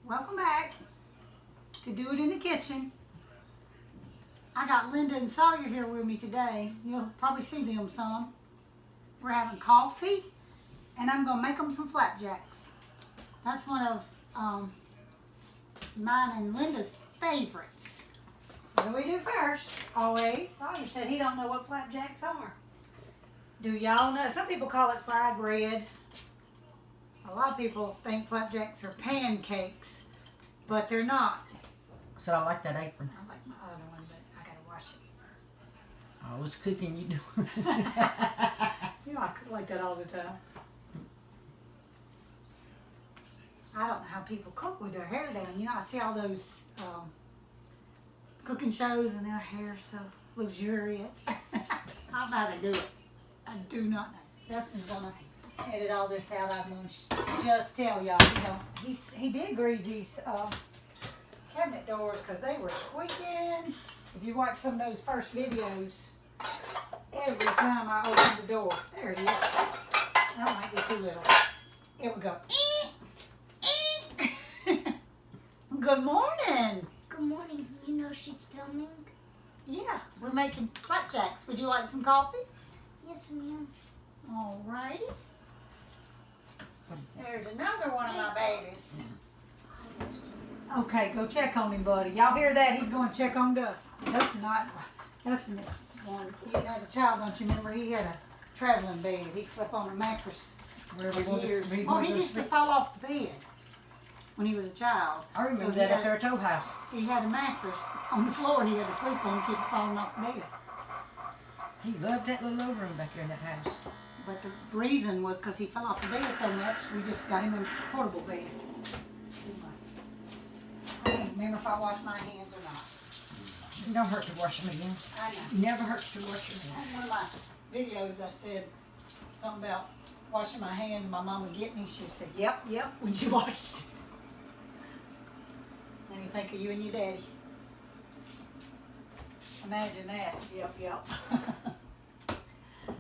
Welcome back to Do It in the Kitchen. I got Linda and Sawyer here with me today. You'll probably see them some. We're having coffee, and I'm going to make them some flapjacks. That's one of mine and Linda's favorites. What do we do first? Always. Sawyer said he don't know what flapjacks are. Do y'all know? Some people call it fried bread. A lot of people think flapjacks are pancakes, but they're not. So I like that apron. I like my other one, but I gotta wash it. I was cooking, you do. You know, I cook like that all the time. I don't know how people cook with their hair down. You know, I see all those cooking shows and their hair so luxurious. I don't know how they do it. I do not know. Dustin's gonna edit all this out. I'm gonna just tell y'all, you know, he did grease these cabinet doors because they were squeaking. If you watch some of those first videos, every time I open the door, there it is. That might be too little. It would go. Good morning. Good morning. You know she's filming? Yeah, we're making flapjacks. Would you like some coffee? Yes, ma'am. Alrighty. What is this? There's another one of my babies. Okay, go check on him, buddy. Y'all hear that? He's going to check on Dustin. Dustin is one. Even as a child, don't you remember? He had a traveling bed. He slept on a mattress for years. Oh, he used to fall off the bed when he was a child. I remember So that up there at Toll House. He had a mattress on the floor he had to sleep on to keep falling off the bed. He loved that little old room back there in that house. But the reason was because he fell off the bed so much, we just got him a portable bed. I don't remember if I washed my hands or not. It don't hurt to wash them again. I know. Never hurts to wash your hands. On one of my videos, I said something about washing my hands, and my mom would get me. She said, yep, when she washed it. Let me think of you and your daddy. Imagine that. Yep.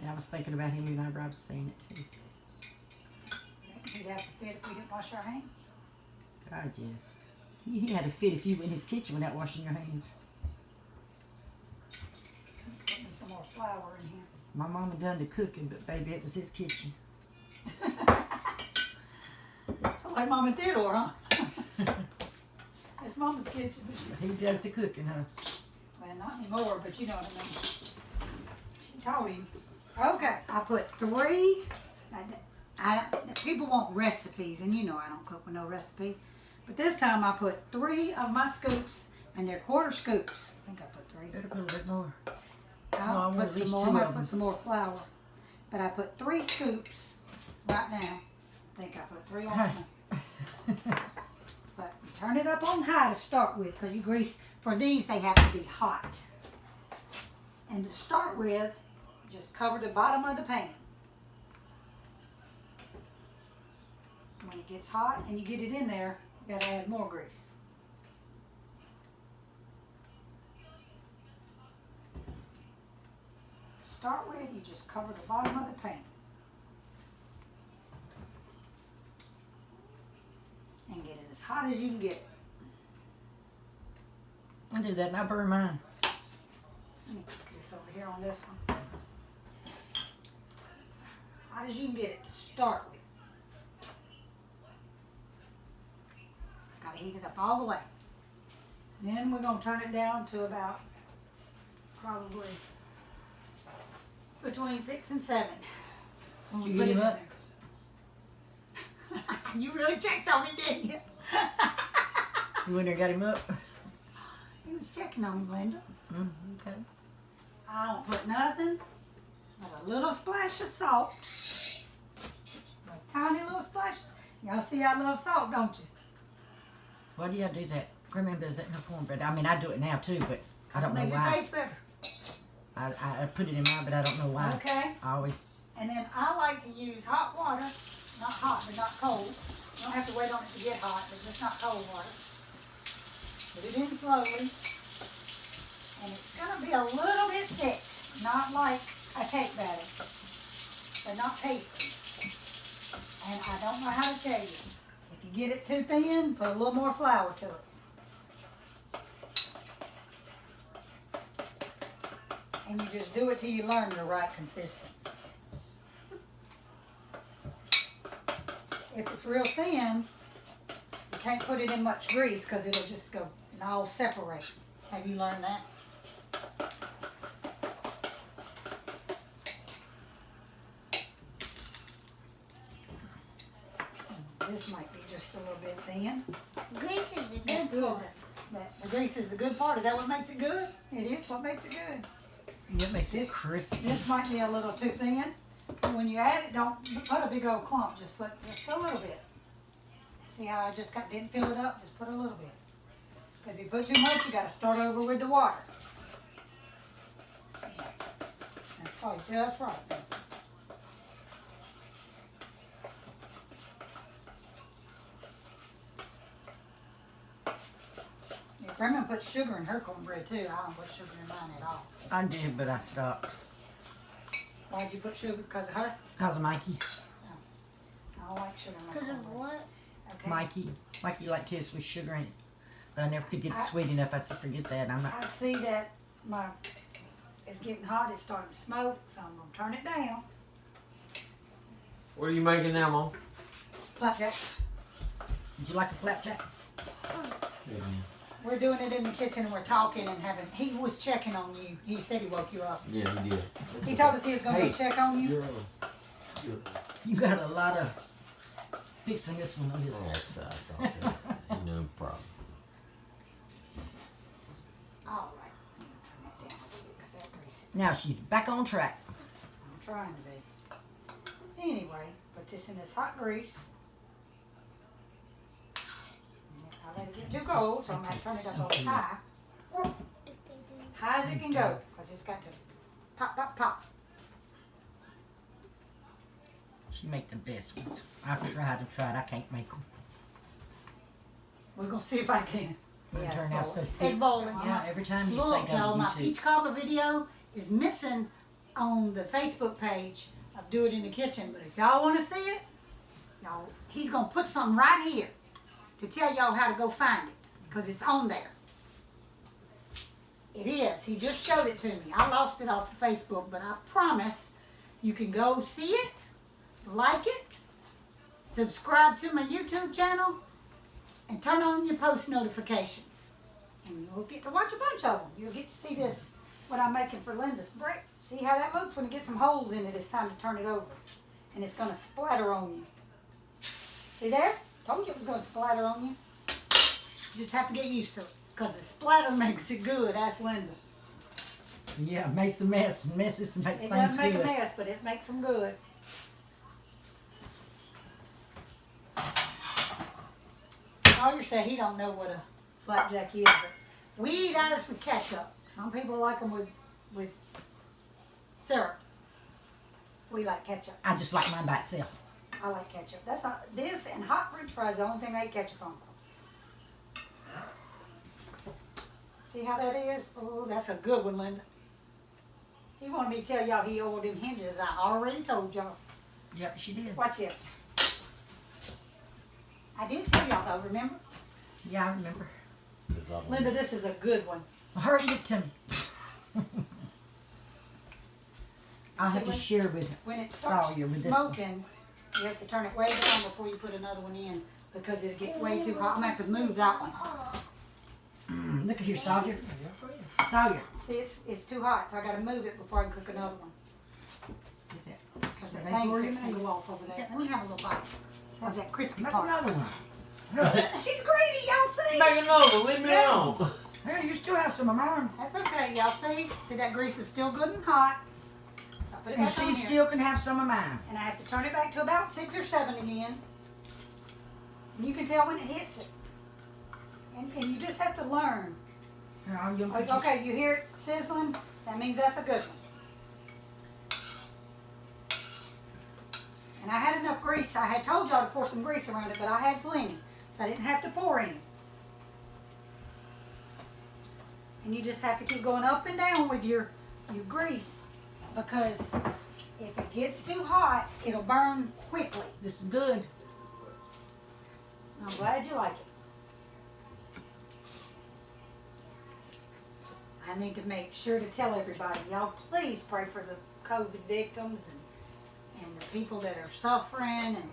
Yeah, I was thinking about him whenever I was saying it too. He'd have to fit if we didn't wash our hands. God, yes. He had a fit if you were in his kitchen without washing your hands. Put me some more flour in here. My mama done the cooking, but baby, it was his kitchen. Like Mom and Theodore, huh? It's Mama's kitchen. But he does the cooking, huh? Well, not anymore, but you know what I mean. She told him. Okay, I put 3. People want recipes, and you know I don't cook with no recipe. But this time I put 3 of my scoops, and they're quarter scoops. I think I put 3. Better put a little bit more. I'll I put want at some least more. 2 I'm of gonna them. put some more flour. But I put 3 scoops right now. I think I put 3 on them. But turn it up on high to start with, because you grease. For these, they have to be hot. And to start with, just cover the bottom of the pan. When it gets hot and you get it in there, you gotta add more grease. To start with, you just cover the bottom of the pan. And get it as hot as you can get it. I do that and I burn mine. Let me put this over here on this one. Hot as you can get it to start with. Gotta heat it up all the way. Then we're gonna turn it down to about probably between 6 and 7. Did you get him up? You really checked on it, didn't you? You went there and got him up? He was checking on me, Linda. Okay. I don't put nothing but a little splash of salt. Tiny little splashes. Y'all see I love salt, don't you? Why do y'all do that? Grandma does that in her cornbread. I mean, I do it now too, but I don't know Makes it why. taste better. I put it in mine, but I don't know why. Okay. I always. And then I like to use hot water. Not hot, but not cold. You don't have to wait on it to get hot, but just not cold water. Put it in slowly. And it's going to be a little bit thick. Not like a cake batter, but not pasty. And I don't know how to tell you. If you get it too thin, put a little more flour to it. And you just do it till you learn the right consistency. If it's real thin, you can't put it in much grease because it'll just go and all separate. Have you learned that? This might be just a little bit thin. Grease is a That's good good. part. The grease is the good part. Is that what makes it good? It is what makes it good. It makes it crispy. This might be a little too thin. When you add it, don't put a big old clump. Just put just a little bit. See how I just didn't fill it up? Just put a little bit. Because if you put too much, you got to start over with the water. Yeah. That's probably just right. Yeah, Grandma puts sugar in her cornbread too. I don't put sugar in mine at all. I did, but I stopped. Why'd you put sugar? Because of her? How's Mikey? I don't like sugar in my Because of cornbread. what? Okay. Mikey liked his with sugar in it. But I never could get it sweet enough. I said, forget that. I'm not. I see that it's getting hot. It's starting to smoke, so I'm gonna turn it down. What are you making now, Mom? Flapjacks. Did you like the flapjack? We're doing it in the kitchen and we're talking and having. He was checking on you. He said he woke you up. Yeah, he did. He told us he was gonna Hey, go check on you. You got a lot of fixing this one. That's all. Ain't no problem. All right. Turn that down a little bit 'cause that grease is- Now she's back on track. I'm trying to be. Anyway, put this in this hot grease. I let it get too cold, so I'm gonna turn it up on high. High as it can go, because it's got to pop, pop, pop. She make the best ones. I've tried and tried. I can't make them. We're gonna see if I can. They Yeah, turn it's out so boiling. thick. It's boiling. Yeah, every time you Look, say go y'all, to my YouTube. peach cobbler video is missing on the Facebook page of Do It in the Kitchen. But if y'all want to see it, y'all, he's gonna put something right here to tell y'all how to go find it, because it's on there. It is. He just showed it to me. I lost it off of Facebook, but I promise you can go see it, like it, subscribe to my YouTube channel, and turn on your post notifications. And you'll get to watch a bunch of them. You'll get to see this, what I'm making for Linda's breakfast. See how that looks? When it gets some holes in it, it's time to turn it over. And it's going to splatter on you. See there? Told you it was going to splatter on you. You just have to get used to it. Because the splatter makes it good. Ask Linda. Yeah, makes a mess. Messes makes It things does make good. a mess, but it makes them good. Collier said he don't know what a flapjack is, but we eat ours with ketchup. Some people like them with syrup. We like ketchup. I just like mine by itself. I like ketchup. That's not, this and hot French fries. The only thing I eat ketchup on. See how that is? Oh, that's a good one, Linda. He wanted me to tell y'all he oiled them hinges. I already told y'all. Yep, she did. Watch this. I did tell y'all though, remember? Yeah, I remember. Linda, this is a good one. Hurry it to me. I'll have to when- share with When it starts Sawyer with this one. smoking, you have to turn it way down before you put another one in because it'll get way too hot. I'm gonna have to move that one. Look at here, Sawyer. Sawyer. See, it's too hot, so I gotta move it before I can cook another one. See that? Because that They thing's already fixing to made. go off over there. Let me have a little bite of that crispy Make part. another one. She's greedy, y'all see? Make another. Leave me Yeah. alone. Hey, you still have some of mine. That's okay, y'all see? See that grease is still good and hot. So I put it And back on she here. still can have some of mine. And I have to turn it back to about 6 or 7 again. And you can tell when it hits it. And you just have to learn. Here, I'll give you. Okay, you hear it sizzling? That means that's a good one. And I had enough grease. I had told y'all to pour some grease around it, but I had plenty. So I didn't have to pour any. And you just have to keep going up and down with your grease. Because if it gets too hot, it'll burn quickly. This is good. I'm glad you like it. I need to make sure to tell everybody, y'all please pray for the COVID victims and the people that are suffering and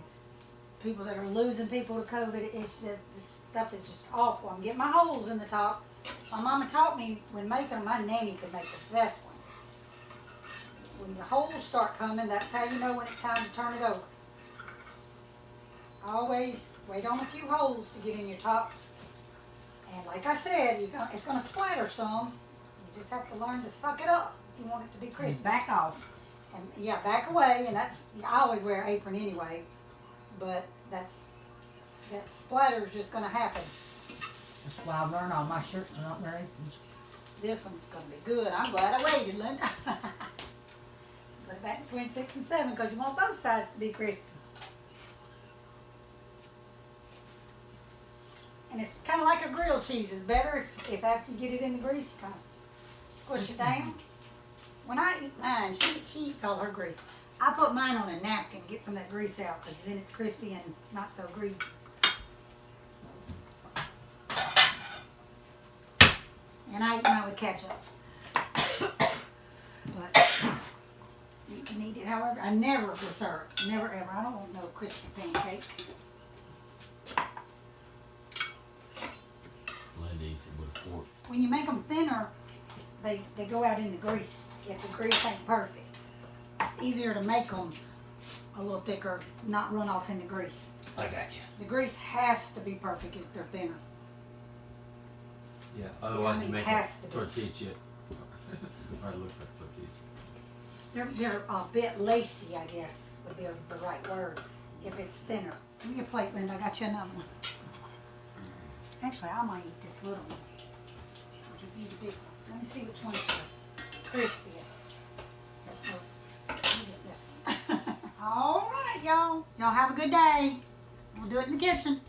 people that are losing people to COVID. It's just, this stuff is just awful. I'm getting my holes in the top. My mama taught me when making them, my nanny could make the best ones. When the holes start coming, that's how you know when it's time to turn it over. Always wait on a few holes to get in your top. And like I said, it's going to splatter some. You just have to learn to suck it up if you want it to be crispy. Back off. And yeah, back away. And that's, I always wear an apron anyway. But that splatter is just going to happen. That's why I learn all my shirts are not wear aprons. This one's going to be good. I'm glad I waited, Linda. Put it back between 6 and 7 because you want both sides to be crispy. And it's kind of like a grilled cheese. It's better if after you get it in the grease, you kind of squish it down. When I eat mine, she eats all her grease. I put mine on a napkin to get some of that grease out because then it's crispy and not so greasy. And I eat mine with ketchup. But you can eat it however. I never dessert. Never ever. I don't want no crispy pancake. Linda eats it with a fork. When you make them thinner, they go out in the grease. If the grease ain't perfect, it's easier to make them a little thicker, not run off in the grease. I got you. The grease has to be perfect if they're thinner. Yeah, otherwise I mean, you make has to a be. tortilla chip. Or it looks like a tortilla. They're a bit lacy, I guess, would be the right word, if it's thinner. Give me your plate, Linda. I got you another one. Actually, I might eat this little one. I'll give you the big one. Let me see which one's the crispiest. Oh, you get this one. All right, y'all. Y'all have a good day. We'll do it in the kitchen.